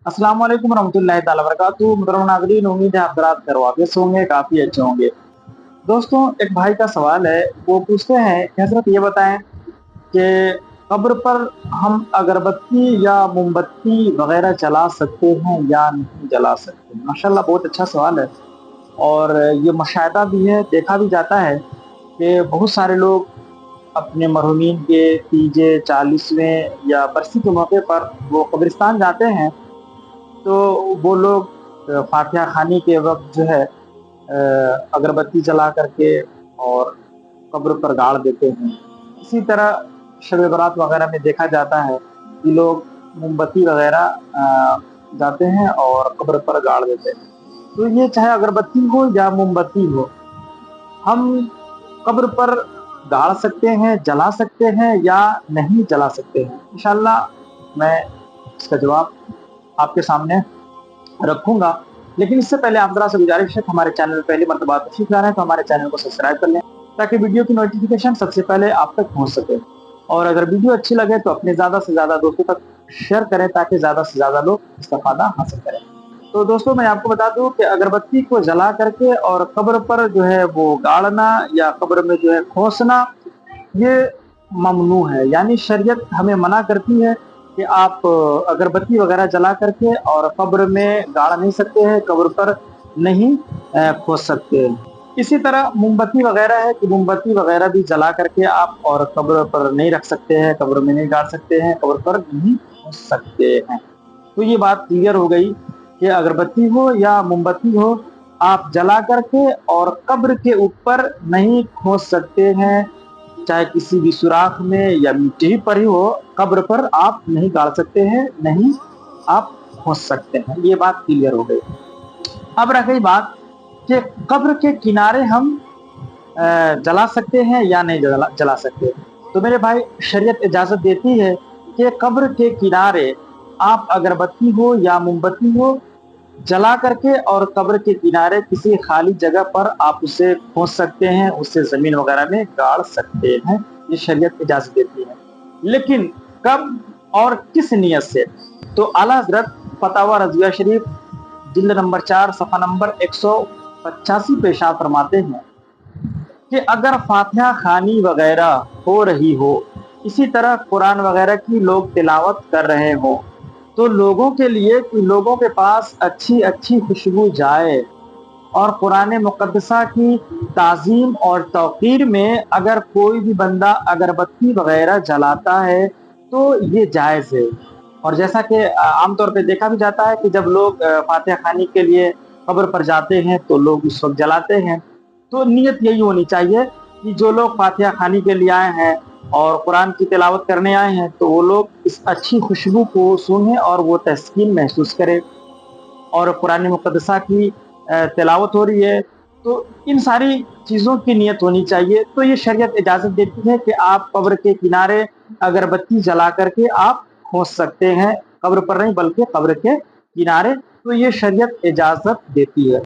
अस्सलाम वालेकुम रहमतुल्लाहि ताला बरकातुहू। मुहतरम नाज़रीन, उम्मीद है आप हज़रात खैरियत से होंगे, काफ़ी अच्छे होंगे। दोस्तों, एक भाई का सवाल है, वो पूछते हैं कि हज़रत ये बताएँ कि कब्र पर हम अगरबत्ती या मोमबत्ती वग़ैरह जला सकते हैं या नहीं जला सकते? माशाअल्लाह, बहुत अच्छा सवाल है और ये मुशाहिदा भी है, देखा भी जाता है कि बहुत सारे लोग अपने मरहूमीन के तीजे, 40वें या बरसी के मौके पर वो कब्रिस्तान जाते हैं, तो वो लोग फातिहा ख़वानी के वक़्त जो है अगरबत्ती जला करके और कब्र पर गाड़ देते हैं। इसी तरह शब बारात वग़ैरह में देखा जाता है कि लोग मोमबत्ती वग़ैरह जाते हैं और कब्र पर गाड़ देते हैं। तो ये चाहे अगरबत्ती हो या मोमबत्ती हो, हम कब्र पर गाड़ सकते हैं, जला सकते हैं या नहीं जला सकते हैं? इंशाअल्लाह मैं इसका जवाब आपके सामने रखूँगा। लेकिन इससे पहले आप ज़रा से गुज़ारिश है कि हमारे चैनल में पहली मर्तबा तशरीफ़ ला रहे हैं तो हमारे चैनल को सब्सक्राइब कर लें, ताकि वीडियो की नोटिफ़िकेशन सबसे पहले आप तक पहुँच सके। और अगर वीडियो अच्छी लगे तो अपने ज़्यादा से ज़्यादा दोस्तों तक शेयर करें, ताकि ज़्यादा से ज़्यादा लोग इसका फ़ायदा हासिल करें। तो दोस्तों, मैं आपको बता दूँ कि अगरबत्ती को जला करके और कब्र पर जो है वो गाड़ना या कब्र में जो है खोसना, ये ममनू है। यानी शरीयत हमें मना करती है कि आप अगरबत्ती वग़ैरह जला करके और कब्र में गाड़ नहीं सकते हैं, कब्र पर नहीं खोस सकते हैं। इसी तरह मोमबत्ती वग़ैरह है कि मोमबत्ती वग़ैरह भी जला करके आप और कब्र पर नहीं रख सकते हैं, कब्र में नहीं गाड़ सकते हैं, कब्र पर नहीं खोस सकते हैं। तो ये बात क्लियर हो गई कि अगरबत्ती हो या मोमबत्ती हो, आप जला करके और कब्र के ऊपर नहीं खोस सकते हैं, चाहे किसी भी सुराख में या मिट्टी पर ही हो, कब्र पर आप नहीं गाड़ सकते हैं, नहीं आप खोस सकते हैं। ये बात क्लियर हो गई। अब रह गई बात कि कब्र के किनारे हम जला सकते हैं या नहीं जला सकते। तो मेरे भाई, शरीयत इजाज़त देती है कि कब्र के किनारे आप अगरबत्ती हो या मोमबत्ती हो, जला करके और कब्र के किनारे किसी खाली जगह पर आप उसे खोस सकते हैं, उसे ज़मीन वग़ैरह में गाड़ सकते हैं। ये शरीयत इजाज़त देती है। लेकिन कब और किस नियत से? तो आला हज़रत फ़तावा रज़विया शरीफ जिल्द नंबर 4 सफ़ा नंबर 185 पे इरशाद फरमाते हैं कि अगर फातिहा ख़वानी वग़ैरह हो रही हो, इसी तरह कुरान वग़ैरह की लोग तिलावत कर रहे हों, तो लोगों के लिए कि लोगों के पास अच्छी-अच्छी खुशबू जाए और कुरान मुक़द्दसा की ताज़ीम और तौक़ीर में अगर कोई भी बंदा अगरबत्ती वग़ैरह जलाता है, तो ये जायज़ है। और जैसा कि आम तौर पे देखा भी जाता है कि जब लोग फातिहा ख़वानी के लिए कब्र पर जाते हैं, तो लोग उस वक़्त जलाते हैं। तो नीयत यही होनी चाहिए कि जो लोग फातिहा ख़वानी के लिए आए हैं और कुरान की तिलावत करने आए हैं, तो वो लोग इस अच्छी खुशबू को सूंघें और वो तस्कीन महसूस करें। और कुरान मुक़द्दसा की तिलावत हो रही है, तो इन सारी चीज़ों की नीयत होनी चाहिए। तो ये शरीयत इजाज़त देती है कि आप कब्र के किनारे अगरबत्ती जला करके आप खोस सकते हैं, कब्र पर नहीं बल्कि कब्र के किनारे, तो ये शरीयत इजाज़त देती है।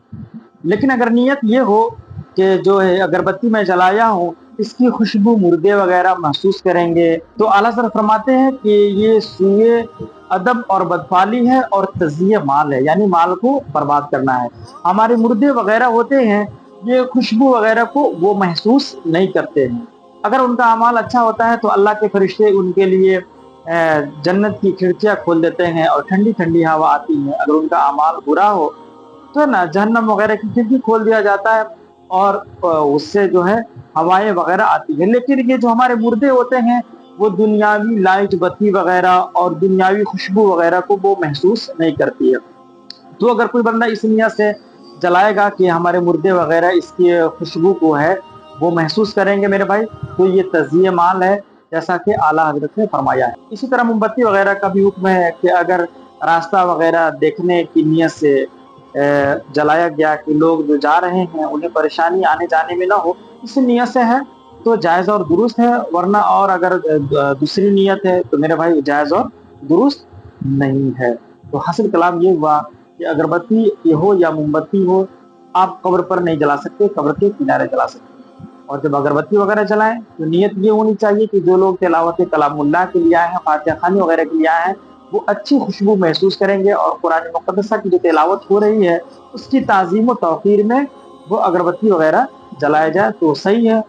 लेकिन अगर नीयत ये हो कि जो है अगरबत्ती मैं जलाया हूँ, इसकी खुशबू मुर्दे वग़ैरह महसूस करेंगे, तो आला हज़रत फरमाते हैं कि ये सूए अदब और बदफ़ाली है और तज़्यिए माल है, यानी माल को बर्बाद करना है। हमारे मुर्दे वग़ैरह होते हैं, ये खुशबू वग़ैरह को वो महसूस नहीं करते हैं। अगर उनका अमाल अच्छा होता है तो अल्लाह के फ़रिश्ते उनके लिए जन्नत की खिड़कियाँ खोल देते हैं और ठंडी-ठंडी हवा आती है। अगर उनका अमाल बुरा हो, तो ना जहन्नम वग़ैरह की खिड़की खोल दिया जाता है और उससे जो है हवाएँ वग़ैरह आती हैं। लेकिन ये जो हमारे मुर्दे होते हैं, वो दुनियावी लाइट बत्ती वग़ैरह और दुनियावी खुशबू वग़ैरह को वो महसूस नहीं करती है। तो अगर कोई बंदा इस नियत से जलाएगा कि हमारे मुर्दे वग़ैरह इसकी खुशबू को है वो महसूस करेंगे मेरे भाई, तो ये तज़्यिए माल है, जैसा कि आला हज़रत ने फरमाया है। इसी तरह मोमबत्ती वग़ैरह का भी हुक्म है कि अगर रास्ता वग़ैरह देखने की नियत से जलाया गया कि लोग जो जा रहे हैं उन्हें परेशानी आने-जाने में ना हो, इस नियत से है तो जायज़ और दुरुस्त है, वरना और अगर दूसरी नियत है तो मेरे भाई जायज़ और दुरुस्त नहीं है। तो हासिल कलाम ये हुआ कि अगरबत्ती ये हो या मोमबत्ती हो, आप कब्र पर नहीं जला सकते, कब्र के किनारे जला सकते हैं। और जब अगरबत्ती वग़ैरह जलाएँ, तो नियत ये होनी चाहिए कि जो लोग तिलावत कलामुल्लाह के लिए आए हैं, फातिहा ख़वानी वग़ैरह के लिए आए हैं, وہ اچھی خوشبو محسوس کریں گے اور قرآن مقدسہ کی جو تلاوت ہو رہی ہے اس کی تعظیم و توقیر میں وہ اگربتی وغیرہ جلایا جائے تو صحیح ہے۔